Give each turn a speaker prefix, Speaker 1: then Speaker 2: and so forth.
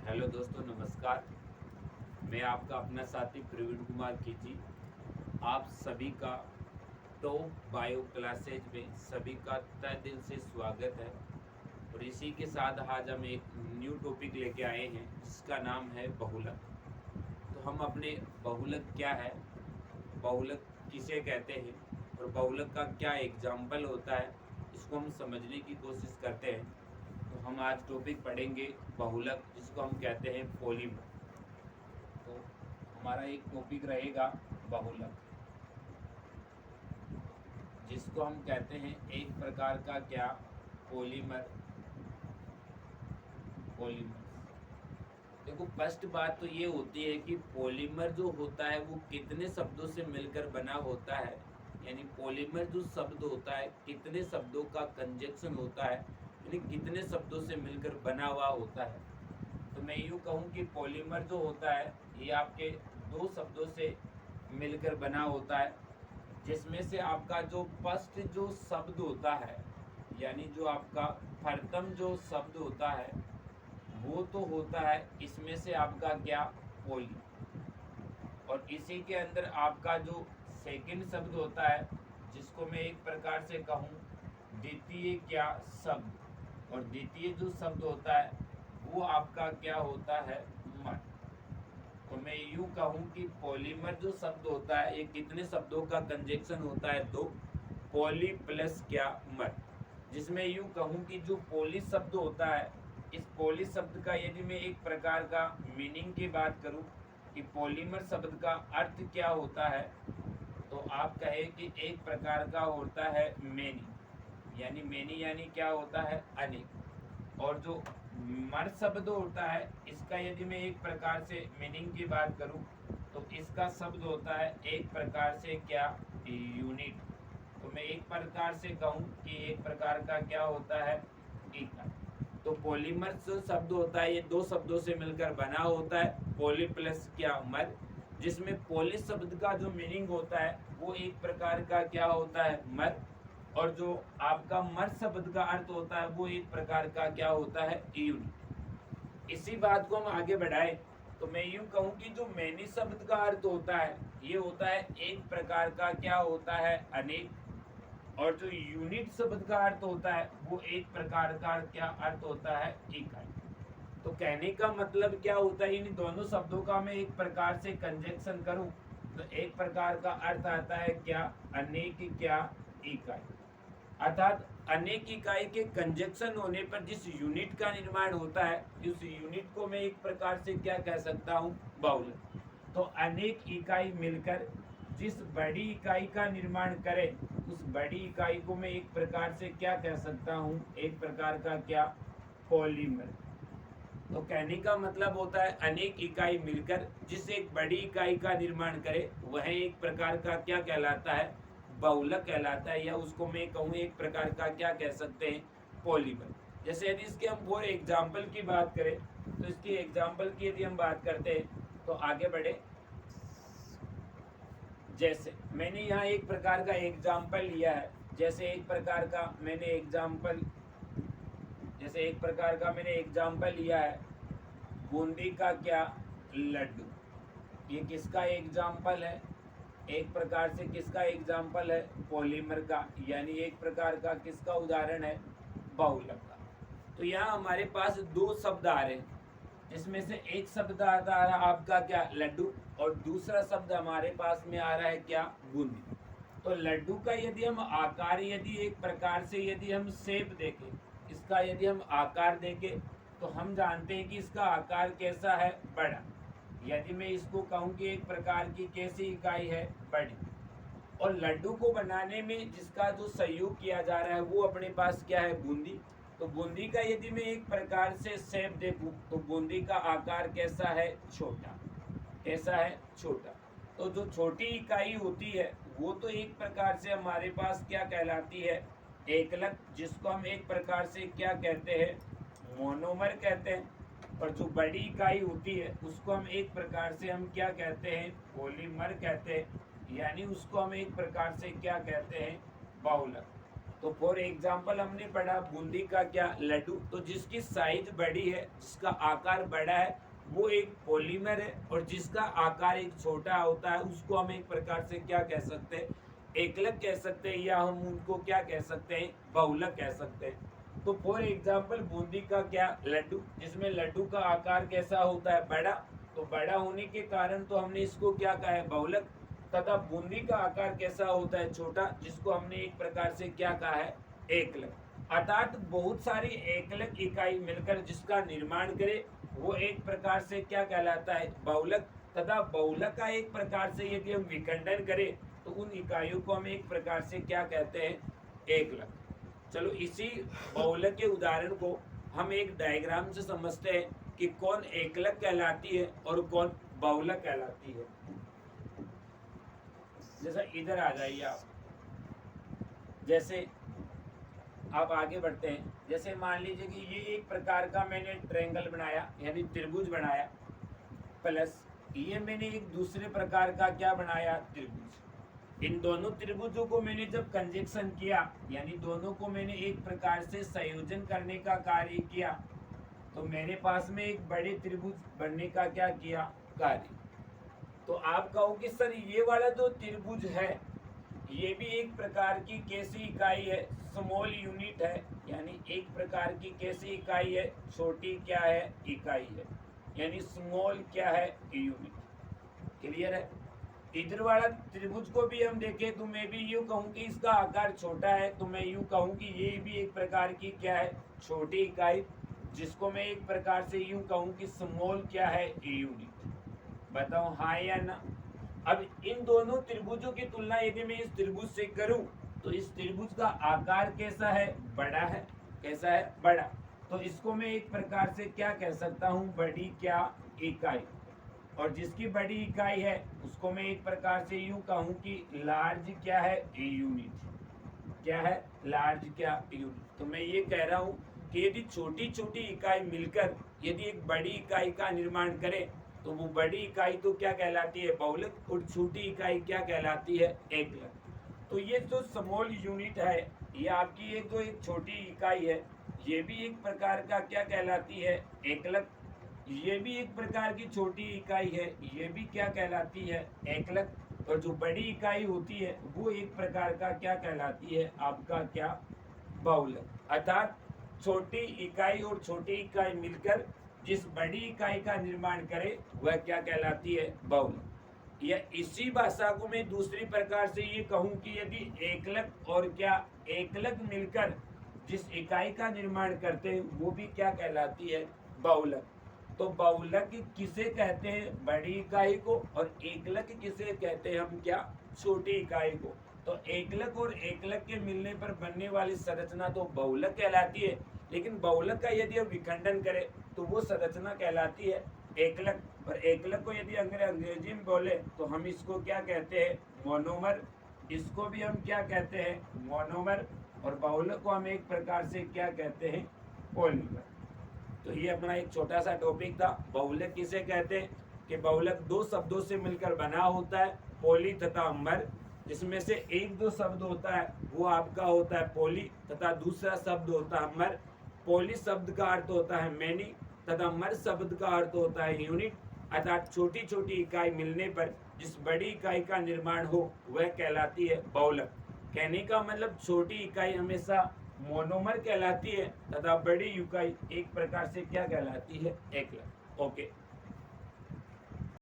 Speaker 1: Hello दोस्तों, नमस्कार। मैं आपका अपना साथी प्रवीण कुमार खींची। आप सभी का टॉप बायो क्लासेज में सभी का तहे दिल से स्वागत है। और इसी के साथ आज हम एक न्यू टॉपिक लेके आए हैं जिसका नाम है बहुलक। तो हम अपने बहुलक क्या है, बहुलक किसे कहते हैं और बहुलक का क्या एग्जाम्पल होता है, इसको हम समझने की कोशिश करते हैं। तो हम आज टॉपिक पढ़ेंगे बहुलक, जिसको हम कहते हैं पॉलीमर। तो हमारा एक टॉपिक रहेगा बहुलक, जिसको हम कहते हैं एक प्रकार का क्या, पॉलीमर। पॉलीमर, देखो फर्स्ट बात तो ये होती है कि पॉलीमर जो होता है वो कितने शब्दों से मिलकर बना होता है। यानी पॉलीमर जो शब्द होता है कितने शब्दों का कंजक्शन होता है, यानी कितने शब्दों से मिलकर बना हुआ होता है। तो मैं यूँ कहूँ कि पॉलीमर जो होता है ये आपके दो शब्दों से मिलकर बना होता है, जिसमें से आपका जो फर्स्ट जो शब्द होता है, यानी जो आपका प्रथम जो शब्द होता है वो तो होता है इसमें से आपका क्या, पोली। और इसी के अंदर आपका जो सेकंड शब्द होता है, जिसको मैं एक प्रकार से कहूँ द्वितीय क्या शब्द, और द्वितीय जो शब्द होता है वो आपका क्या होता है, मर। तो मैं यूं कहूं कि पॉलीमर जो शब्द होता है ये कितने शब्दों का कंजक्शन होता है, तो पॉली प्लस क्या, मर। जिसमें यूं कहूं कि जो पॉली शब्द होता है, इस पॉली शब्द का यदि मैं एक प्रकार का मीनिंग की बात करूं कि पॉलीमर शब्द का अर्थ क्या होता है, तो आप कहे कि एक प्रकार का होता है मेनी यानी क्या होता है, अनेक। और जो मर शब्द होता है इसका यदि मैं एक प्रकार से मीनिंग की बात करूं तो इसका शब्द होता है एक प्रकार से क्या, यूनिट। तो मैं एक प्रकार से कहूं कि एक प्रकार का क्या होता है, इकाई। तो पॉलीमर जो शब्द होता है ये दो शब्दों से मिलकर बना होता है, पॉली प्लस क्या, मर। जिसमें पॉली शब्द का जो मीनिंग होता है वो एक प्रकार का क्या होता है, मर। और जो आपका मर शब्द का अर्थ होता है वो एक प्रकार का क्या होता है, यूनिट। इसी बात को हम आगे बढ़ाए तो मैं यूं कहूं कि जो मैनी शब्द का अर्थ होता है ये होता है एक प्रकार का क्या होता है, अनेक। और जो यूनिट शब्द का अर्थ होता है वो एक प्रकार का क्या अर्थ होता है, इकाई। तो कहने का मतलब क्या होता है, इन दोनों शब्दों का मैं एक प्रकार से कंजक्शन करूं तो एक प्रकार का अर्थ आता है क्या, अनेक क्या, इकाई। अर्थात अनेक इकाई के कंजक्शन होने पर जिस यूनिट का निर्माण होता है उस यूनिट को मैं एक प्रकार से क्या कह सकता हूं, बहुलक। तो अनेक इकाई मिलकर जिस बड़ी इकाई का निर्माण करे उस बड़ी इकाई को मैं एक प्रकार से क्या कह सकता हूं, एक प्रकार का क्या, पॉलीमर। तो कहने का मतलब होता है अनेक इकाई मिलकर जिस एक बड़ी इकाई का निर्माण करे वह एक प्रकार का क्या कहलाता है, बहुलक कहलाता है, या उसको मैं कहूँ एक प्रकार का क्या कह सकते हैं, पॉलीमर। जैसे यदि इसके हम फॉर एग्जाम्पल की बात करें तो इसकी एग्जाम्पल की यदि हम बात करते हैं तो आगे बढ़े। जैसे मैंने यहाँ एक प्रकार का एग्जाम्पल लिया है, जैसे एक प्रकार का मैंने एग्जाम्पल लिया है बूंदी का क्या, लड्डू। ये किसका एग्जाम्पल है, एक प्रकार से किसका एग्जाम्पल है, पॉलीमर का, यानी एक प्रकार का किसका उदाहरण है, बहुलक का। तो यहाँ हमारे पास दो शब्द आ रहे हैं, जिसमें से एक शब्द आ रहा है आपका क्या, लड्डू, और दूसरा शब्द हमारे पास में आ रहा है क्या, बूंदी। तो लड्डू का यदि हम आकार, यदि एक प्रकार से यदि हम शेप देखें, इसका यदि हम आकार देखें तो हम जानते हैं कि इसका आकार कैसा है, बड़ा। यदि मैं इसको कहूँ कि एक प्रकार की कैसी इकाई है, बड़ी। और लड्डू को बनाने में जिसका जो सहयोग किया जा रहा है वो अपने पास क्या है, बूंदी। तो बूंदी का यदि मैं एक प्रकार से शेप देखूं तो बूंदी का आकार कैसा है, छोटा। कैसा है, छोटा। तो जो छोटी इकाई होती है वो तो एक प्रकार से हमारे पास क्या कहलाती है, एकलक, जिसको हम एक प्रकार से क्या कहते हैं, मोनोमर कहते हैं। और जो बड़ी इकाई होती है उसको हम एक प्रकार से हम क्या कहते हैं, पॉलीमर कहते हैं, यानी उसको हम एक प्रकार से क्या कहते हैं, बहुलक। तो फॉर एग्जाम्पल हमने पढ़ा बूंदी का क्या, लड्डू। तो जिसकी साइज बड़ी है, जिसका आकार बड़ा है, वो एक पॉलीमर है, और जिसका आकार एक छोटा होता है उसको हम एक प्रकार से क्या कह सकते हैं, एकलक कह सकते हैं, या हम उनको क्या कह सकते हैं, बहुलक कह सकते हैं। तो फॉर एग्जाम्पल बूंदी का क्या, लड्डू, जिसमें लड्डू का आकार कैसा होता है, बड़ा। तो बड़ा होने के कारण तो हमने इसको क्या कहा है, बहुलक। तथा बूंदी का आकार कैसा होता है, छोटा, जिसको हमने एक प्रकार से क्या कहा है, एकलक। अर्थात बहुत सारी एकलक इकाई मिलकर जिसका निर्माण करे वो एक प्रकार से क्या कहलाता है, बहुलक। तथा बहुलक का एक प्रकार से यदि हम विखंडन करें तो उन इकाइयों को हम एक प्रकार से क्या कहते हैं, एकलक। चलो इसी बहुलक के उदाहरण को हम एक डायग्राम से समझते हैं कि कौन एकलक कहलाती है और कौन बहुलक कहलाती है। जैसा इधर आ जाइए आप, जैसे आप आगे बढ़ते हैं। जैसे मान लीजिए कि ये एक प्रकार का मैंने ट्रायंगल बनाया, यानी त्रिभुज बनाया, प्लस ये मैंने एक दूसरे प्रकार का क्या बनाया, त्रिभुज। इन दोनों त्रिभुजों को मैंने जब कंजक्शन किया, यानी दोनों को मैंने एक प्रकार से संयोजन करने का कार्य किया, तो मेरे पास में एक बड़े त्रिभुज बनने का क्या किया, कार्य। तो आप कहो कि सर ये वाला जो त्रिभुज है ये भी एक प्रकार की कैसी इकाई है, स्मॉल यूनिट है, यानी एक प्रकार की कैसी इकाई है, छोटी क्या है, इकाई है, यानी स्मॉल क्या है, यूनिट। क्लियर है। इधर वाला त्रिभुज को भी हम देखें तो मैं भी यूं कहूं कि इसका आकार छोटा है, तो मैं यूं कहूं कि ये भी एक प्रकार की क्या है, छोटी इकाई, जिसको मैं एक प्रकार से यूं कहूं कि स्मॉल क्या है, यूनिट। बताओ हाँ या ना। अब इन दोनों त्रिभुजों की तुलना यदि मैं इस त्रिभुज से करूं तो इस त्रिभुज का आकार कैसा है, बड़ा है। कैसा है, बड़ा। तो इसको मैं एक प्रकार से क्या कह सकता हूं, बड़ी क्या, इकाई। और जिसकी बड़ी इकाई है उसको मैं एक प्रकार से यूं कहूं कि लार्ज क्या है, यूनिट। क्या है, लार्ज क्या, यूनिट। तो मैं ये कह रहा हूं कि यदि छोटी छोटी इकाई मिलकर यदि एक बड़ी इकाई का निर्माण करे तो वो बड़ी इकाई तो क्या कहलाती है, बहुलक, और छोटी इकाई क्या कहलाती है, एकलक। तो ये जो स्मॉल यूनिट है, ये आपकी एक जो एक छोटी इकाई है, ये भी एक प्रकार का क्या कहलाती है, एकलक। ये भी एक प्रकार की छोटी इकाई है, ये भी क्या कहलाती है, एकलक। और जो बड़ी इकाई होती है वो एक प्रकार का क्या कहलाती है, आपका क्या, बहुलक। अर्थात छोटी इकाई और छोटी इकाई मिलकर जिस बड़ी इकाई का निर्माण करे वह क्या कहलाती है, बहुलक। या इसी भाषा को मैं दूसरी प्रकार से ये कहूं कि यदि एकलक और क्या, एकलक मिलकर जिस इकाई का निर्माण करते हैं वो भी क्या कहलाती है, बहुलक। तो बहुलक किसे कहते हैं, बड़ी इकाई को, और एकलक किसे कहते हैं हम, क्या, छोटी इकाई को। तो एकलक और एकलक के मिलने पर बनने वाली संरचना तो बहुलक कहलाती है, लेकिन बहुलक का यदि हम विखंडन करें तो वो संरचना कहलाती है एकलक। और एकलक को यदि अंग्रेजी में बोले तो हम इसको क्या कहते हैं, मोनोमर। इसको भी हम क्या कहते हैं, मोनोमर। और बहुलक को हम एक प्रकार से क्या कहते हैं, पॉलीमर। तो ये अपना एक छोटा सा टॉपिक था। बहुलक किसे कहते हैं कि बहुलक दो शब्दों से मिलकर बना होता है, पॉली तथा मर। इसमें से एक जो शब्द होता है वो आपका होता है पॉली, तथा दूसरा शब्द होता है मर। पॉली शब्द का अर्थ होता है मैनी, तथा मर शब्द का अर्थ होता है यूनिट। अर्थात छोटी छोटी इकाई मिलने पर जिस बड़ी इकाई का निर्माण हो वह कहलाती है बहुलक। कहने का मतलब छोटी इकाई हमेशा मोनोमर कहलाती है तथा बड़ी इकाई एक प्रकार से क्या कहलाती है, एकलक। ओके।